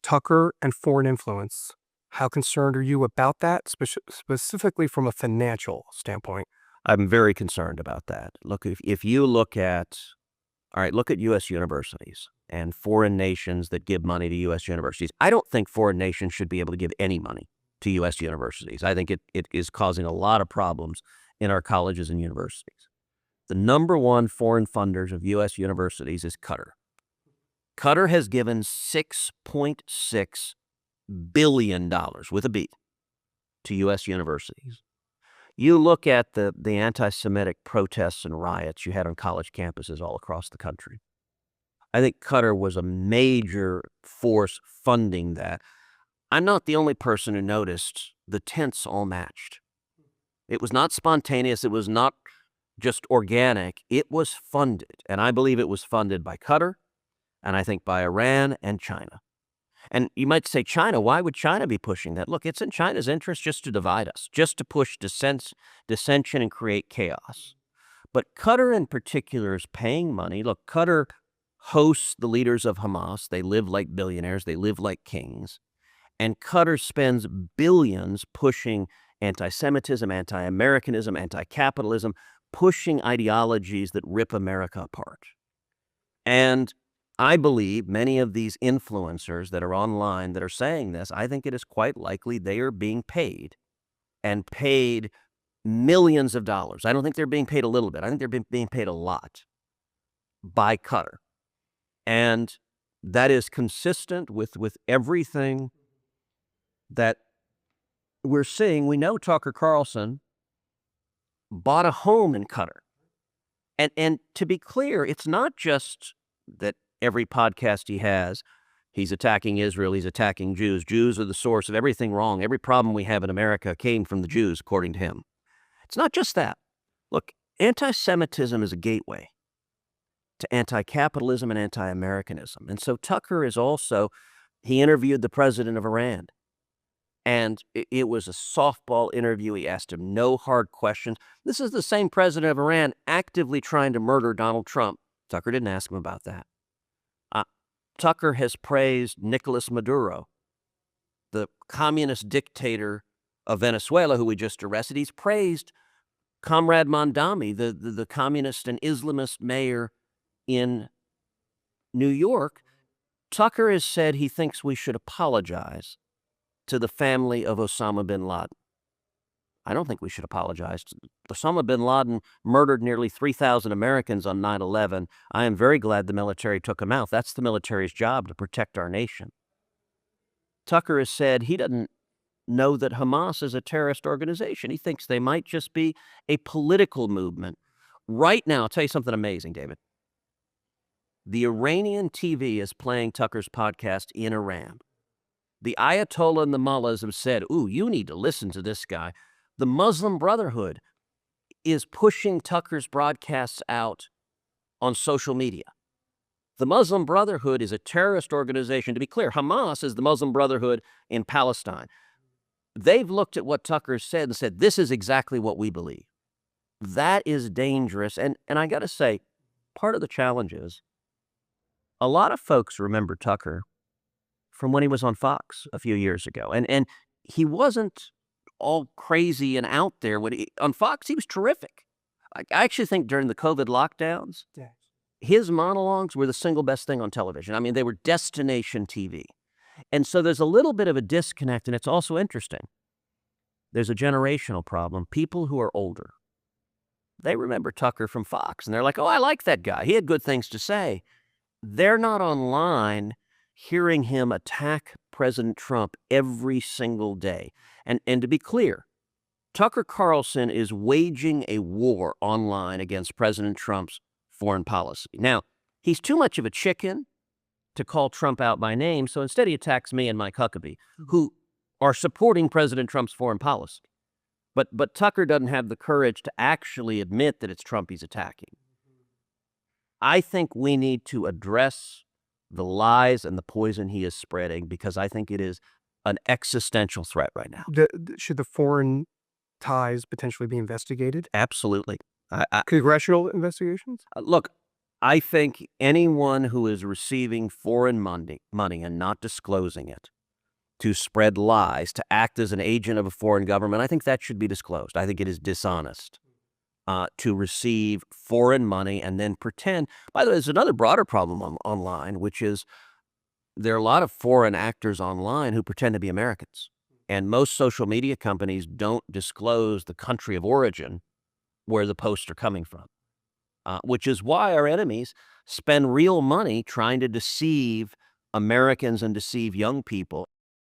Tucker and foreign influence. How concerned are you about that, specifically from a financial standpoint? I'm very concerned about that. Look, if you look at, all right, look at U.S. universities and foreign nations that give money to U.S. universities. I don't think foreign nations should be able to give any money to U.S. universities. I think it is causing a lot of problems in our colleges and universities. The number one foreign funders of U.S. universities is Qatar. Qatar has given $6.6 billion, with a B, to U.S. universities. You look at the anti-Semitic protests and riots you had on college campuses all across the country. I think Qatar was a major force funding that. I'm not the only person who noticed the tents all matched. It was not spontaneous. It was not just organic. It was funded. And I believe it was funded by Qatar, and I think by Iran and China. And you might say, China, why would China be pushing that? Look, it's in China's interest just to divide us, just to push dissension and create chaos. But Qatar in particular is paying money. Look, Qatar hosts the leaders of Hamas. They live like billionaires. They live like kings. And Qatar spends billions pushing anti-Semitism, anti-Americanism, anti-capitalism, pushing ideologies that rip America apart. And I believe many of these influencers that are online that are saying this, I think it is quite likely they are being paid, and paid millions of dollars. I don't think they're being paid a little bit. I think they're being paid a lot by Qatar. And that is consistent with everything that we're seeing. We know Tucker Carlson bought a home in Qatar. And to be clear, it's not just that every podcast he has, he's attacking Israel, he's attacking Jews. Jews are the source of everything wrong. Every problem we have in America came from the Jews, according to him. It's not just that. Look, anti-Semitism is a gateway to anti-capitalism and anti-Americanism. And so Tucker is also, he interviewed the president of Iran. And it was a softball interview. He asked him no hard questions. This is the same president of Iran actively trying to murder Donald Trump. Tucker didn't ask him about that. Tucker has praised Nicolas Maduro, the communist dictator of Venezuela, who we just arrested. He's praised Comrade Mondami, the communist and Islamist mayor in New York. Tucker has said he thinks we should apologize to the family of Osama bin Laden. I don't think we should apologize. Osama bin Laden murdered nearly 3,000 Americans on 9/11. I am very glad the military took him out. That's the military's job, to protect our nation. Tucker has said he doesn't know that Hamas is a terrorist organization. He thinks they might just be a political movement. Right now, I'll tell you something amazing, David. The Iranian TV is playing Tucker's podcast in Iran. The Ayatollah and the mullahs have said, ooh, you need to listen to this guy. The Muslim Brotherhood is pushing Tucker's broadcasts out on social media. The Muslim Brotherhood is a terrorist organization. To be clear, Hamas is the Muslim Brotherhood in Palestine. They've looked at what Tucker said and said, this is exactly what we believe. That is dangerous. And I got to say, part of the challenge is a lot of folks remember Tucker from when he was on Fox a few years ago. And he wasn't all crazy and out there. On Fox, he was terrific. I actually think during the COVID lockdowns, his monologues were the single best thing on television. I mean, they were destination TV. And so there's a little bit of a disconnect, and it's also interesting. There's a generational problem. People who are older, they remember Tucker from Fox, and they're like, oh, I like that guy. He had good things to say. They're not online hearing him attack President Trump every single day. And to be clear, Tucker Carlson is waging a war online against President Trump's foreign policy. Now, he's too much of a chicken to call Trump out by name, so instead he attacks me and Mike Huckabee, who are supporting President Trump's foreign policy. But Tucker doesn't have the courage to actually admit that it's Trump he's attacking. I think we need to address the lies and the poison he is spreading, because I think it is an existential threat right now. Should the foreign ties potentially be investigated? Absolutely. Congressional investigations? Look, I think anyone who is receiving foreign money and not disclosing it to spread lies, to act as an agent of a foreign government, I think that should be disclosed. I think it is dishonest to receive foreign money and then pretend. By the way, there's another broader problem online, which is there are a lot of foreign actors online who pretend to be Americans. And most social media companies don't disclose the country of origin where the posts are coming from, which is why our enemies spend real money trying to deceive Americans and deceive young people.